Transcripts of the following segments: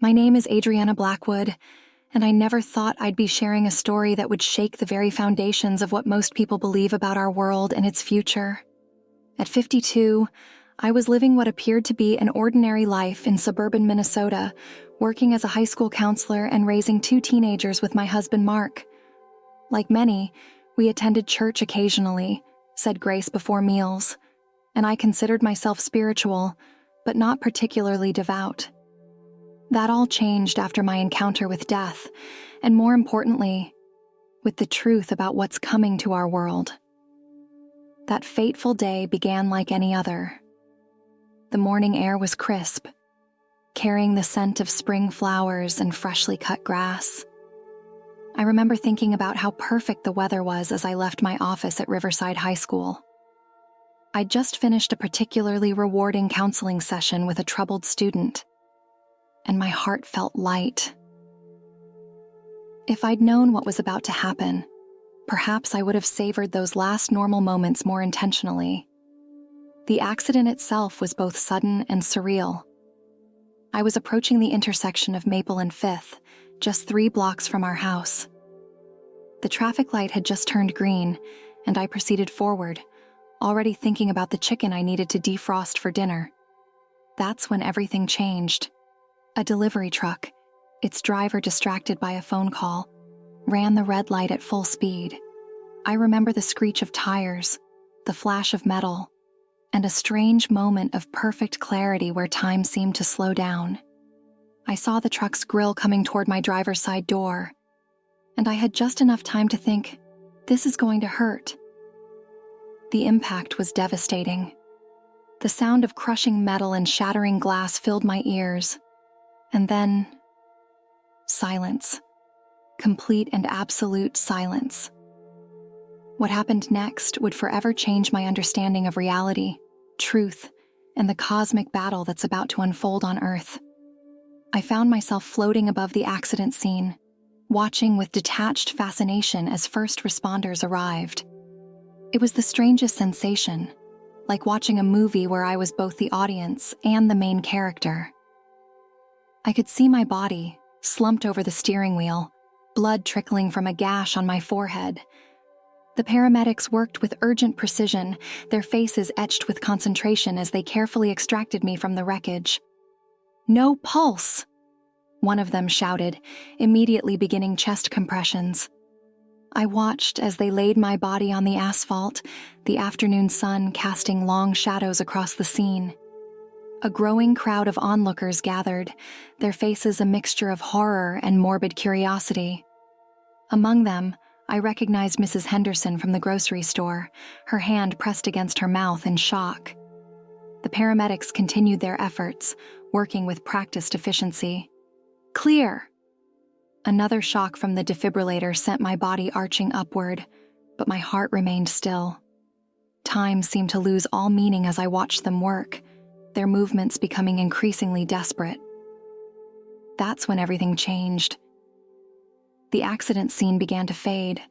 My name is Adriana Blackwood, and I never thought I'd be sharing a story that would shake the very foundations of what most people believe about our world and its future. At 52, I was living what appeared to be an ordinary life in suburban Minnesota, working as a high school counselor and raising 2 teenagers with my husband Mark. Like many, we attended church occasionally, said grace before meals, and I considered myself spiritual, but not particularly devout. That all changed after my encounter with death, and more importantly, with the truth about what's coming to our world. That fateful day began like any other. The morning air was crisp, carrying the scent of spring flowers and freshly cut grass. I remember thinking about how perfect the weather was as I left my office at Riverside High School. I'd just finished a particularly rewarding counseling session with a troubled student, and my heart felt light. If I'd known what was about to happen, perhaps I would have savored those last normal moments more intentionally. The accident itself was both sudden and surreal. I was approaching the intersection of Maple and 5th, just 3 blocks from our house. The traffic light had just turned green, and I proceeded forward, already thinking about the chicken I needed to defrost for dinner. That's when everything changed. A delivery truck, its driver distracted by a phone call, ran the red light at full speed. I remember the screech of tires, the flash of metal, and a strange moment of perfect clarity where time seemed to slow down. I saw the truck's grill coming toward my driver's side door, and I had just enough time to think, this is going to hurt. The impact was devastating. The sound of crushing metal and shattering glass filled my ears. And then, silence. Complete and absolute silence. What happened next would forever change my understanding of reality, truth, and the cosmic battle that's about to unfold on Earth. I found myself floating above the accident scene, watching with detached fascination as first responders arrived. It was the strangest sensation, like watching a movie where I was both the audience and the main character. I could see my body, slumped over the steering wheel, blood trickling from a gash on my forehead. The paramedics worked with urgent precision, their faces etched with concentration as they carefully extracted me from the wreckage. "No pulse!" one of them shouted, immediately beginning chest compressions. I watched as they laid my body on the asphalt, the afternoon sun casting long shadows across the scene. A growing crowd of onlookers gathered, their faces a mixture of horror and morbid curiosity. Among them, I recognized Mrs. Henderson from the grocery store, her hand pressed against her mouth in shock. The paramedics continued their efforts, working with practiced efficiency. "Clear!" Another shock from the defibrillator sent my body arching upward, but my heart remained still. Time seemed to lose all meaning as I watched them work, their movements becoming increasingly desperate. That's when everything changed. The accident scene began to fade,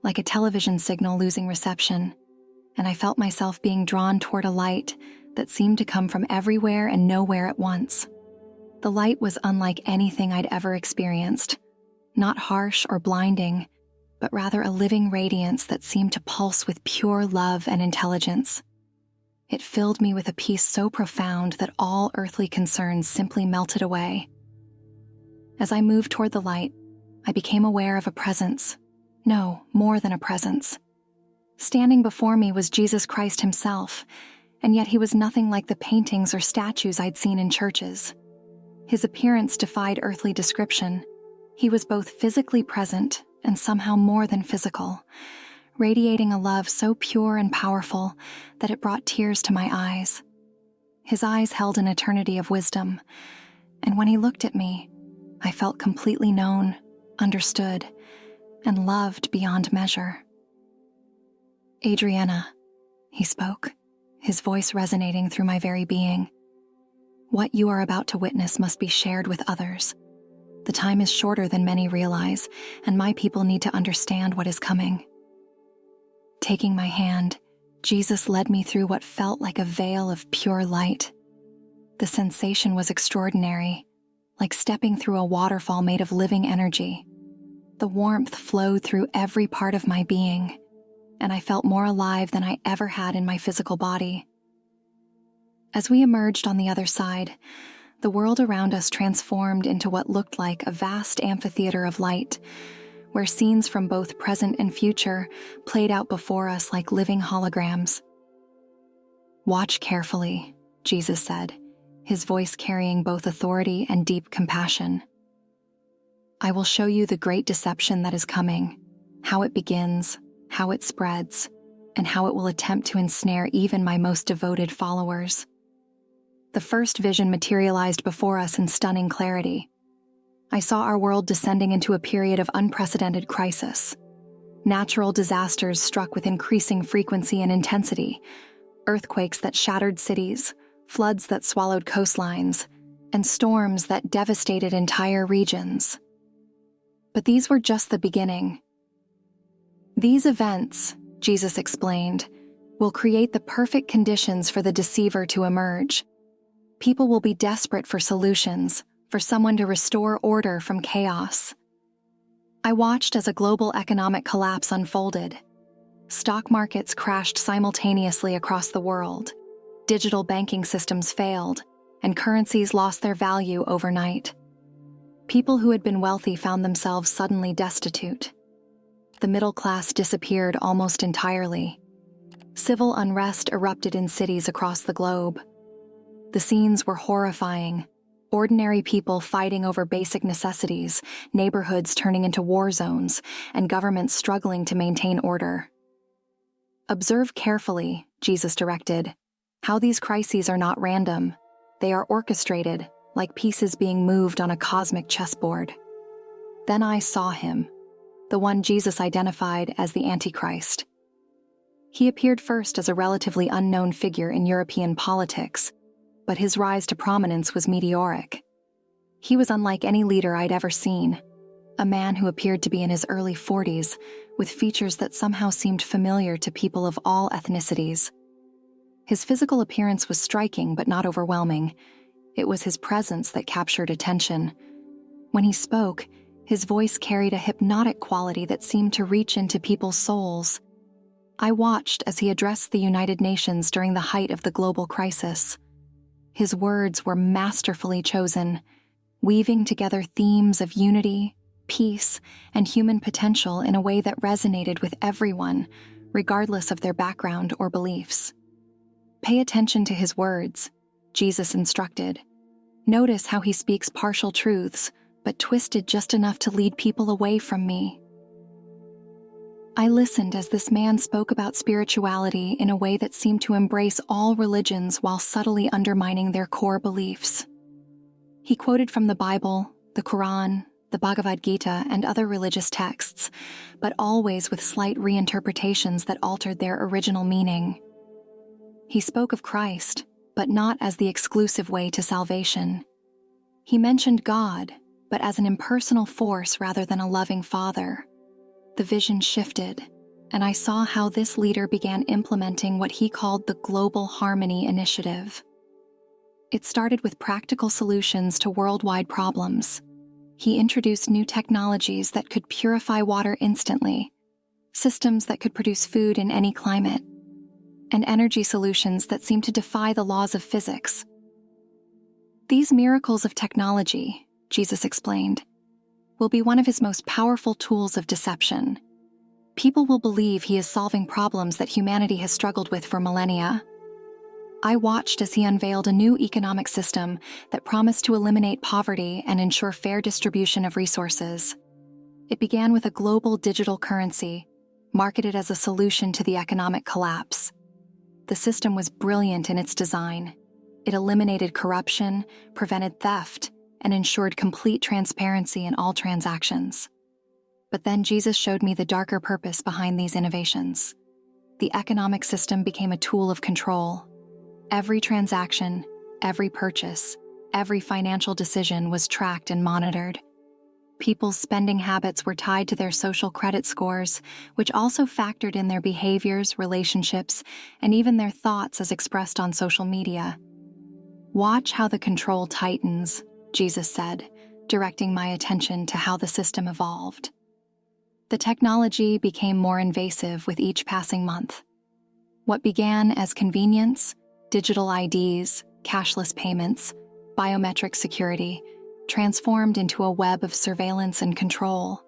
like a television signal losing reception, and I felt myself being drawn toward a light that seemed to come from everywhere and nowhere at once. The light was unlike anything I'd ever experienced, not harsh or blinding, but rather a living radiance that seemed to pulse with pure love and intelligence. It filled me with a peace so profound that all earthly concerns simply melted away. As I moved toward the light, I became aware of a presence. No, more than a presence. Standing before me was Jesus Christ himself, and yet he was nothing like the paintings or statues I'd seen in churches. His appearance defied earthly description. He was both physically present and somehow more than physical, radiating a love so pure and powerful that it brought tears to my eyes. His eyes held an eternity of wisdom, and when he looked at me, I felt completely known, understood, and loved beyond measure. "Adriana," he spoke, his voice resonating through my very being. "What you are about to witness must be shared with others. The time is shorter than many realize, and my people need to understand what is coming." Taking my hand, Jesus led me through what felt like a veil of pure light. The sensation was extraordinary, like stepping through a waterfall made of living energy. The warmth flowed through every part of my being, and I felt more alive than I ever had in my physical body. As we emerged on the other side, the world around us transformed into what looked like a vast amphitheater of light, where scenes from both present and future played out before us like living holograms. "Watch carefully," Jesus said, his voice carrying both authority and deep compassion. "I will show you the great deception that is coming, how it begins, how it spreads, and how it will attempt to ensnare even my most devoted followers." The first vision materialized before us in stunning clarity. I saw our world descending into a period of unprecedented crisis. Natural disasters struck with increasing frequency and intensity, earthquakes that shattered cities, floods that swallowed coastlines, and storms that devastated entire regions. But these were just the beginning. "These events," Jesus explained, "will create the perfect conditions for the deceiver to emerge. People will be desperate for solutions, for someone to restore order from chaos." I watched as a global economic collapse unfolded. Stock markets crashed simultaneously across the world. Digital banking systems failed, and currencies lost their value overnight. People who had been wealthy found themselves suddenly destitute. The middle class disappeared almost entirely. Civil unrest erupted in cities across the globe. The scenes were horrifying. Ordinary people fighting over basic necessities, neighborhoods turning into war zones, and governments struggling to maintain order. "Observe carefully," Jesus directed, "how these crises are not random. They are orchestrated, like pieces being moved on a cosmic chessboard." Then I saw him, the one Jesus identified as the Antichrist. He appeared first as a relatively unknown figure in European politics, but his rise to prominence was meteoric. He was unlike any leader I'd ever seen, a man who appeared to be in his early 40s, with features that somehow seemed familiar to people of all ethnicities. His physical appearance was striking but not overwhelming. It was his presence that captured attention. When he spoke, his voice carried a hypnotic quality that seemed to reach into people's souls. I watched as he addressed the United Nations during the height of the global crisis. His words were masterfully chosen, weaving together themes of unity, peace, and human potential in a way that resonated with everyone, regardless of their background or beliefs. "Pay attention to his words," Jesus instructed. "Notice how he speaks partial truths, but twisted just enough to lead people away from me." I listened as this man spoke about spirituality in a way that seemed to embrace all religions while subtly undermining their core beliefs. He quoted from the Bible, the Quran, the Bhagavad Gita, and other religious texts, but always with slight reinterpretations that altered their original meaning. He spoke of Christ, but not as the exclusive way to salvation. He mentioned God, but as an impersonal force rather than a loving Father. The vision shifted, and I saw how this leader began implementing what he called the Global Harmony Initiative. It started with practical solutions to worldwide problems. He introduced new technologies that could purify water instantly, systems that could produce food in any climate, and energy solutions that seemed to defy the laws of physics. "These miracles of technology," Jesus explained, "will be one of his most powerful tools of deception. People will believe he is solving problems that humanity has struggled with for millennia." I watched as he unveiled a new economic system that promised to eliminate poverty and ensure fair distribution of resources. It began with a global digital currency, marketed as a solution to the economic collapse. The system was brilliant in its design. It eliminated corruption, prevented theft, and ensured complete transparency in all transactions. But then Jesus showed me the darker purpose behind these innovations. The economic system became a tool of control. Every transaction, every purchase, every financial decision was tracked and monitored. People's spending habits were tied to their social credit scores, which also factored in their behaviors, relationships, and even their thoughts as expressed on social media. Watch how the control tightens. Jesus said, directing my attention to how the system evolved. The technology became more invasive with each passing month. What began as convenience, digital IDs, cashless payments, biometric security, transformed into a web of surveillance and control.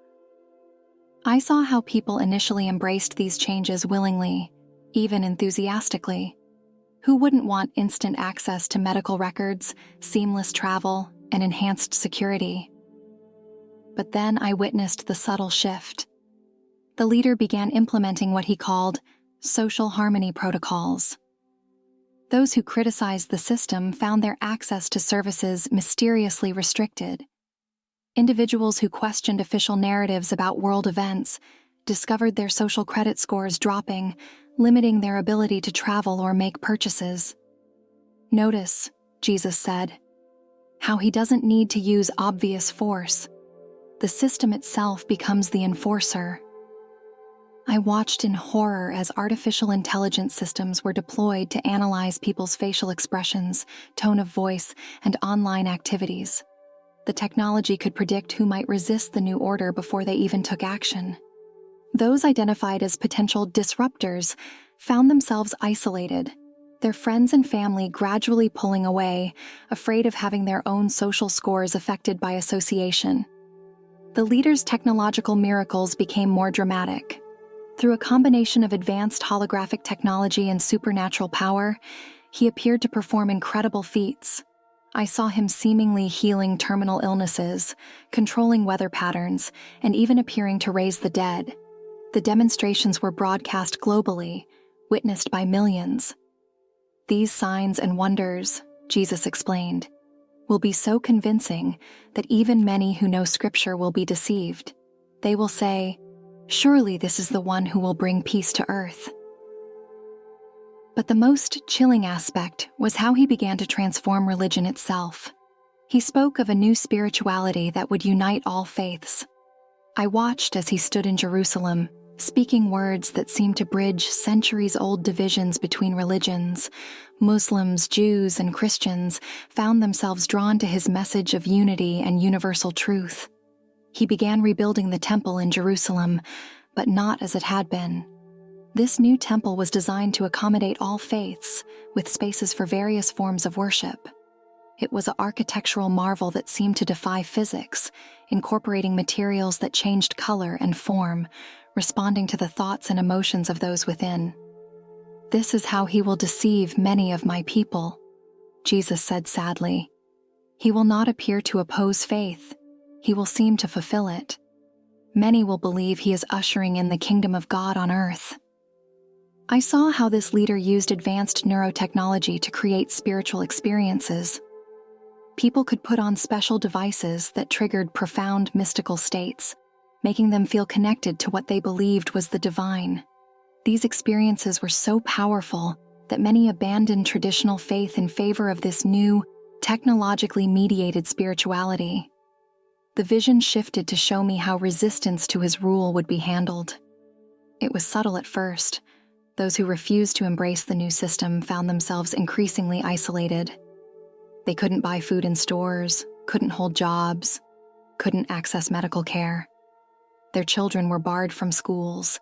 I saw how people initially embraced these changes willingly, even enthusiastically. Who wouldn't want instant access to medical records, seamless travel, and enhanced security? But then I witnessed the subtle shift. The leader began implementing what he called social harmony protocols. Those who criticized the system found their access to services mysteriously restricted. Individuals who questioned official narratives about world events discovered their social credit scores dropping, limiting their ability to travel or make purchases. Notice, Jesus said, how he doesn't need to use obvious force. The system itself becomes the enforcer. I watched in horror as artificial intelligence systems were deployed to analyze people's facial expressions, tone of voice, and online activities. The technology could predict who might resist the new order before they even took action. Those identified as potential disruptors found themselves isolated, their friends and family gradually pulling away, afraid of having their own social scores affected by association. The leader's technological miracles became more dramatic. Through a combination of advanced holographic technology and supernatural power, he appeared to perform incredible feats. I saw him seemingly healing terminal illnesses, controlling weather patterns, and even appearing to raise the dead. The demonstrations were broadcast globally, witnessed by millions. These signs and wonders, Jesus explained, will be so convincing that even many who know Scripture will be deceived. They will say, "Surely this is the one who will bring peace to earth." But the most chilling aspect was how he began to transform religion itself. He spoke of a new spirituality that would unite all faiths. I watched as he stood in Jerusalem, speaking words that seemed to bridge centuries-old divisions between religions. Muslims, Jews, and Christians found themselves drawn to his message of unity and universal truth. He began rebuilding the temple in Jerusalem, but not as it had been. This new temple was designed to accommodate all faiths, with spaces for various forms of worship. It was an architectural marvel that seemed to defy physics, incorporating materials that changed color and form, responding to the thoughts and emotions of those within. "This is how he will deceive many of my people," Jesus said sadly. "He will not appear to oppose faith. He will seem to fulfill it. Many will believe he is ushering in the kingdom of God on earth." I saw how this leader used advanced neurotechnology to create spiritual experiences. People could put on special devices that triggered profound mystical states, making them feel connected to what they believed was the divine. These experiences were so powerful that many abandoned traditional faith in favor of this new, technologically mediated spirituality. The vision shifted to show me how resistance to his rule would be handled. It was subtle at first. Those who refused to embrace the new system found themselves increasingly isolated. They couldn't buy food in stores, couldn't hold jobs, couldn't access medical care. Their children were barred from schools.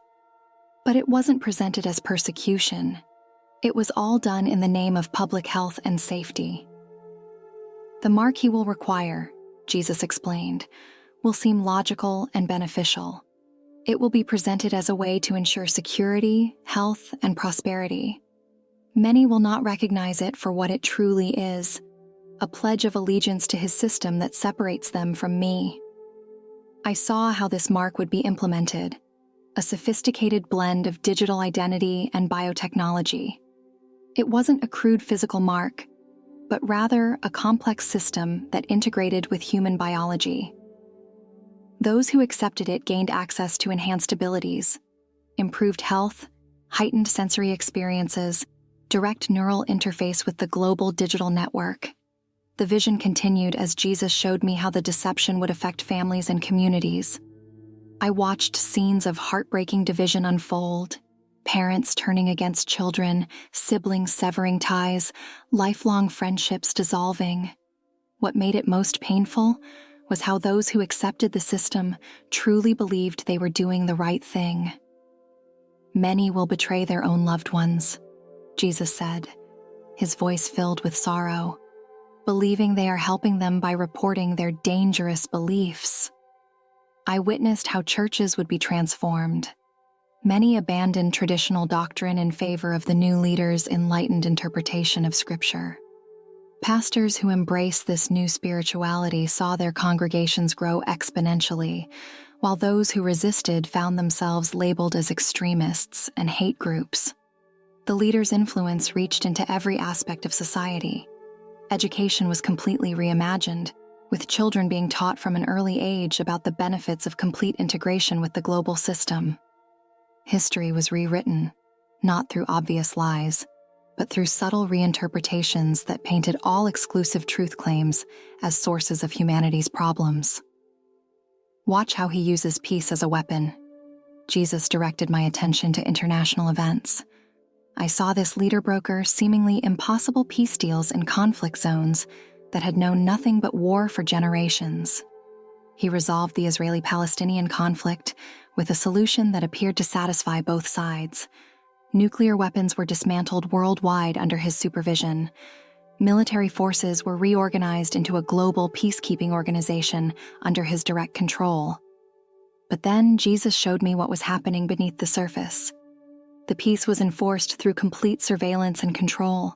But it wasn't presented as persecution. It was all done in the name of public health and safety. "The mark he will require," Jesus explained, "will seem logical and beneficial. It will be presented as a way to ensure security, health, and prosperity. Many will not recognize it for what it truly is, a pledge of allegiance to his system that separates them from me." I saw how this mark would be implemented, a sophisticated blend of digital identity and biotechnology. It wasn't a crude physical mark, but rather a complex system that integrated with human biology. Those who accepted it gained access to enhanced abilities, improved health, heightened sensory experiences, direct neural interface with the global digital network. The vision continued as Jesus showed me how the deception would affect families and communities. I watched scenes of heartbreaking division unfold, parents turning against children, siblings severing ties, lifelong friendships dissolving. What made it most painful was how those who accepted the system truly believed they were doing the right thing. Many will betray their own loved ones, Jesus said, his voice filled with sorrow, believing they are helping them by reporting their dangerous beliefs. I witnessed how churches would be transformed. Many abandoned traditional doctrine in favor of the new leader's enlightened interpretation of Scripture. Pastors who embraced this new spirituality saw their congregations grow exponentially, while those who resisted found themselves labeled as extremists and hate groups. The leader's influence reached into every aspect of society. Education was completely reimagined, with children being taught from an early age about the benefits of complete integration with the global system. History was rewritten, not through obvious lies, but through subtle reinterpretations that painted all exclusive truth claims as sources of humanity's problems. Watch how he uses peace as a weapon. Jesus directed my attention to international events. I saw this leader broker seemingly impossible peace deals in conflict zones that had known nothing but war for generations. He resolved the Israeli-Palestinian conflict with a solution that appeared to satisfy both sides. Nuclear weapons were dismantled worldwide under his supervision. Military forces were reorganized into a global peacekeeping organization under his direct control. But then Jesus showed me what was happening beneath the surface. The peace was enforced through complete surveillance and control.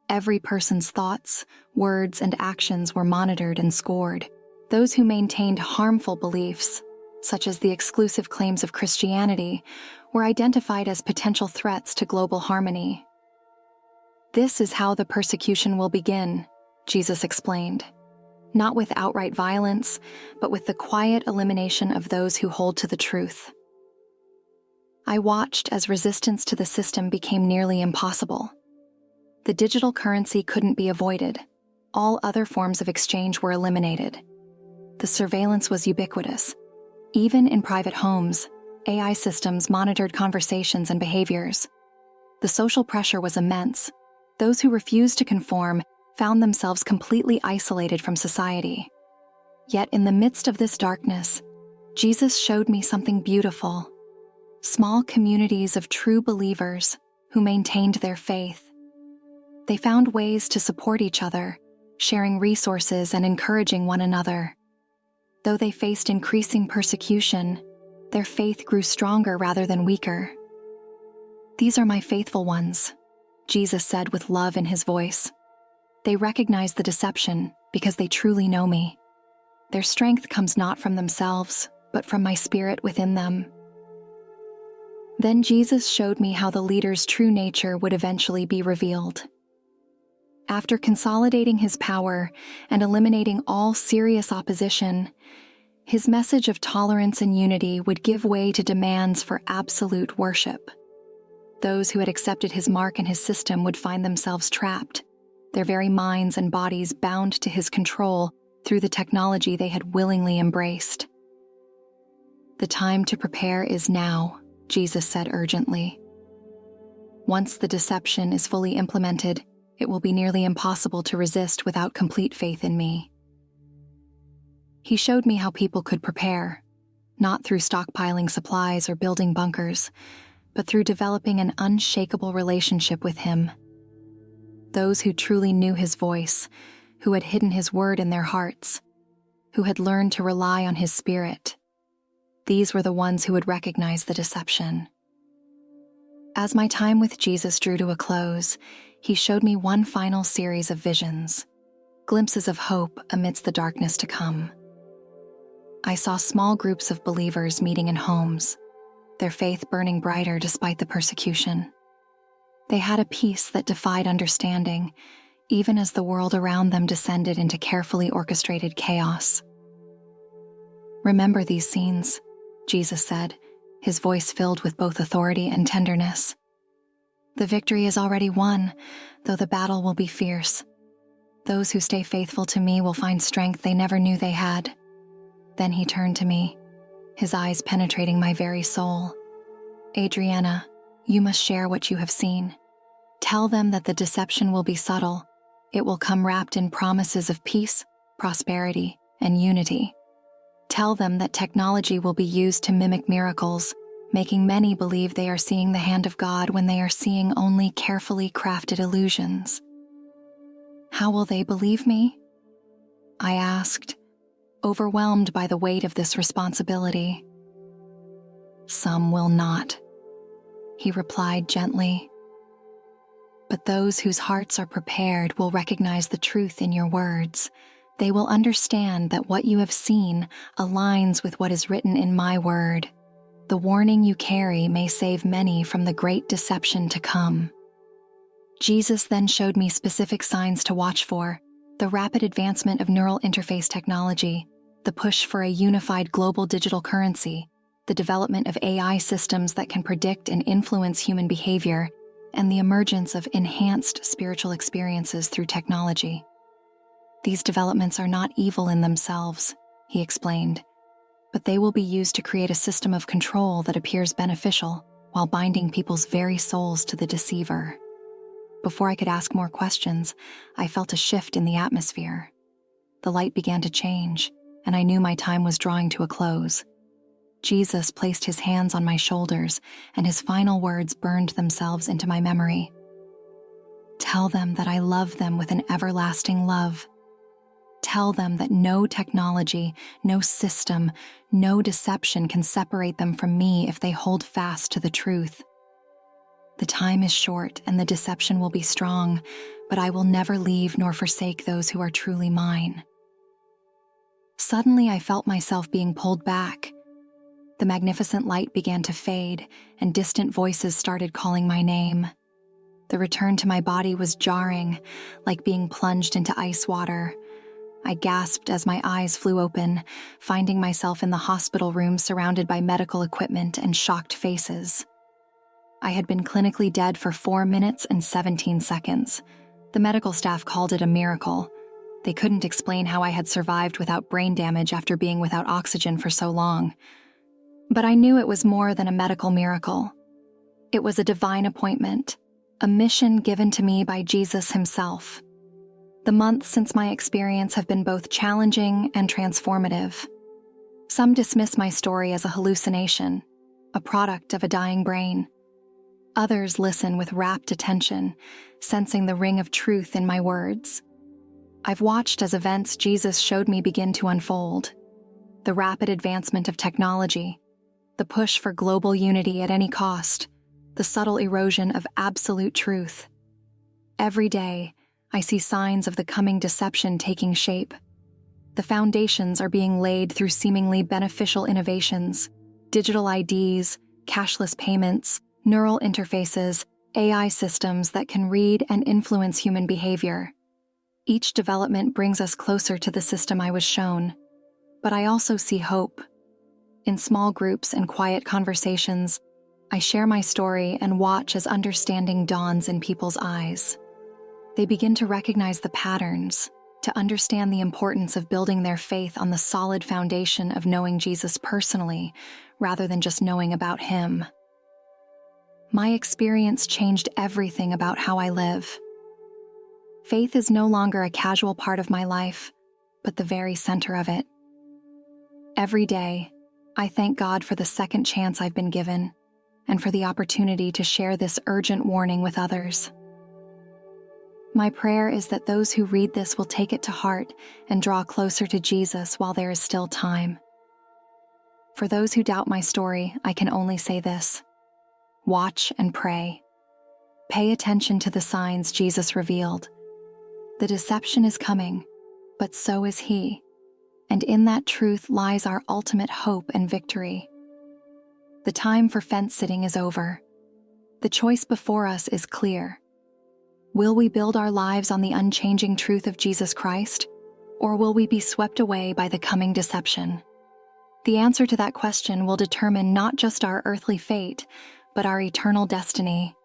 Every person's thoughts, words, and actions were monitored and scored. Those who maintained harmful beliefs, such as the exclusive claims of Christianity, were identified as potential threats to global harmony. This is how the persecution will begin, Jesus explained. Not with outright violence, but with the quiet elimination of those who hold to the truth. I watched as resistance to the system became nearly impossible. The digital currency couldn't be avoided. All other forms of exchange were eliminated. The surveillance was ubiquitous. Even in private homes, AI systems monitored conversations and behaviors. The social pressure was immense. Those who refused to conform found themselves completely isolated from society. Yet in the midst of this darkness, Jesus showed me something beautiful. Small communities of true believers who maintained their faith. They found ways to support each other, sharing resources and encouraging one another. Though they faced increasing persecution, their faith grew stronger rather than weaker. "These are my faithful ones," Jesus said with love in his voice. "They recognize the deception because they truly know me. Their strength comes not from themselves, but from my spirit within them." Then Jesus showed me how the leader's true nature would eventually be revealed. After consolidating his power and eliminating all serious opposition, his message of tolerance and unity would give way to demands for absolute worship. Those who had accepted his mark and his system would find themselves trapped, their very minds and bodies bound to his control through the technology they had willingly embraced. "The time to prepare is now," Jesus said urgently. "Once the deception is fully implemented, it will be nearly impossible to resist without complete faith in me." He showed me how people could prepare, not through stockpiling supplies or building bunkers, but through developing an unshakable relationship with him. Those who truly knew his voice, who had hidden his word in their hearts, who had learned to rely on his spirit, these were the ones who would recognize the deception. As my time with Jesus drew to a close, he showed me one final series of visions, glimpses of hope amidst the darkness to come. I saw small groups of believers meeting in homes, their faith burning brighter despite the persecution. They had a peace that defied understanding, even as the world around them descended into carefully orchestrated chaos. "Remember these scenes," Jesus said, his voice filled with both authority and tenderness. "The victory is already won, though the battle will be fierce. Those who stay faithful to me will find strength they never knew they had." Then he turned to me, his eyes penetrating my very soul. "Adriana, you must share what you have seen. Tell them that the deception will be subtle. It will come wrapped in promises of peace, prosperity, and unity. Tell them that technology will be used to mimic miracles, making many believe they are seeing the hand of God when they are seeing only carefully crafted illusions. How will they believe me? I asked, overwhelmed by the weight of this responsibility. Some will not, he replied gently. But those whose hearts are prepared will recognize the truth in your words. They will understand that what you have seen aligns with what is written in my word. The warning you carry may save many from the great deception to come. Jesus then showed me specific signs to watch for: the rapid advancement of neural interface technology, the push for a unified global digital currency, the development of AI systems that can predict and influence human behavior, and the emergence of enhanced spiritual experiences through technology. These developments are not evil in themselves, he explained, but they will be used to create a system of control that appears beneficial while binding people's very souls to the deceiver. Before I could ask more questions, I felt a shift in the atmosphere. The light began to change, and I knew my time was drawing to a close. Jesus placed his hands on my shoulders, and his final words burned themselves into my memory. Tell them that I love them with an everlasting love. Tell them that no technology, no system, no deception can separate them from me if they hold fast to the truth. The time is short and the deception will be strong, but I will never leave nor forsake those who are truly mine. Suddenly, I felt myself being pulled back. The magnificent light began to fade, and distant voices started calling my name. The return to my body was jarring, like being plunged into ice water. I gasped as my eyes flew open, finding myself in the hospital room surrounded by medical equipment and shocked faces. I had been clinically dead for 4 minutes and 17 seconds. The medical staff called it a miracle. They couldn't explain how I had survived without brain damage after being without oxygen for so long. But I knew it was more than a medical miracle. It was a divine appointment, a mission given to me by Jesus himself. The months since my experience have been both challenging and transformative. Some dismiss my story as a hallucination, a product of a dying brain. Others listen with rapt attention, sensing the ring of truth in my words. I've watched as events Jesus showed me begin to unfold. The rapid advancement of technology, the push for global unity at any cost, the subtle erosion of absolute truth. Every day, I see signs of the coming deception taking shape. The foundations are being laid through seemingly beneficial innovations: digital IDs, cashless payments, neural interfaces, AI systems that can read and influence human behavior. Each development brings us closer to the system I was shown. But I also see hope. In small groups and quiet conversations, I share my story and watch as understanding dawns in people's eyes. They begin to recognize the patterns, to understand the importance of building their faith on the solid foundation of knowing Jesus personally, rather than just knowing about him. My experience changed everything about how I live. Faith is no longer a casual part of my life, but the very center of it. Every day, I thank God for the second chance I've been given, and for the opportunity to share this urgent warning with others. My prayer is that those who read this will take it to heart and draw closer to Jesus while there is still time. For those who doubt my story, I can only say this: watch and pray. Pay attention to the signs Jesus revealed. The deception is coming, but so is he, and in that truth lies our ultimate hope and victory. The time for fence-sitting is over. The choice before us is clear. Will we build our lives on the unchanging truth of Jesus Christ, or will we be swept away by the coming deception? The answer to that question will determine not just our earthly fate, but our eternal destiny.